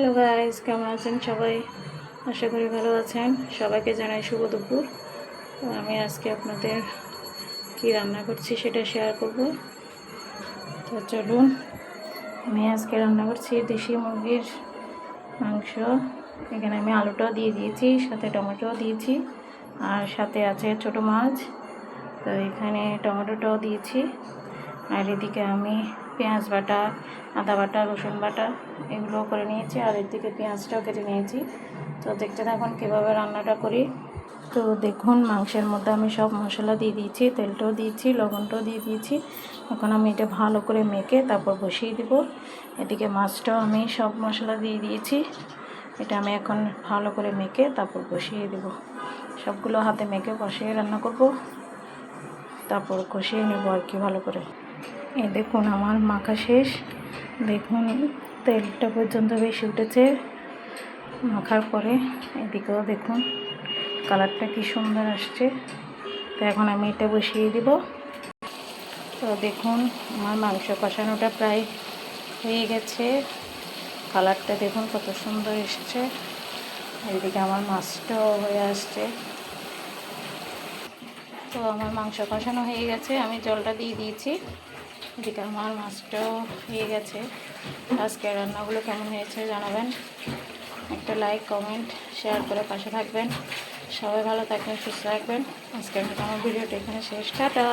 Hello guys, কেমন আছেন সবাই? আশা করি ভালো আছেন। সবাইকে জানাই শুভ দুপুর। তো আমি আজকে আপনাদের কি রান্না করছি সেটা শেয়ার করব। তো চলুন, আমি আজকে রান্না করছি দেশি মুরগির মাংস। এখানে আমি আলুটাও দিয়ে দিয়েছি, সাথে টমেটোও দিয়েছি, আর সাথে আছে ছোটো মাছ। তো এখানে টমেটোটাও দিয়েছি, আর এদিকে আমি পেঁয়াজ বাটা, আদা বাটা, রসুন বাটা এগুলো করে নিয়েছি, আর এদিকে পেঁয়াজটাও কেটে নিয়েছি। তো দেখতে থাকুন কীভাবে রান্নাটা করি। তো দেখুন, মাংসের মধ্যে আমি সব মশলা দিয়ে দিয়েছি, তেলটাও দিয়েছি, লবণটাও দিয়ে দিয়েছি। এখন আমি এটা ভালো করে মেখে তারপর বসিয়ে দেব। এদিকে মাছটাও আমি সব মশলা দিয়ে দিয়েছি, এটা আমি এখন ভালো করে মেখে তারপর বসিয়ে দেব। সবগুলো হাতে মেখে বসিয়ে রান্না করব, তারপর কষিয়ে নেব আর কি ভালো করে। এই দেখুন আমার মাখা শেষ। দেখুন তেলটা পর্যন্ত বেশি উঠেছে মাখার পরে। এদিকেও দেখুন কালারটা কি সুন্দর আসছে। তো এখন আমি এটা বসিয়ে দিব। তো দেখুন আমার মাংস কষানোটা প্রায় হয়ে গেছে। কালারটা দেখুন কত সুন্দর এসছে। এদিকে আমার মাছটাও হয়ে আসছে। তো আমার মাংস কষানো হয়ে গেছে, আমি জলটা দিয়ে দিয়েছি। এদিকে আমার মাছটাও হয়ে গেছে। আজকের রান্নাগুলো কেমন হয়েছে জানাবেন। একটা লাইক, কমেন্ট, শেয়ার করে পাশে থাকবেন। সবাই ভালো থাকবেন, সুস্থ থাকবেন। আজকের মতো আমার ভিডিওটা এখানে শেষ। টাটা।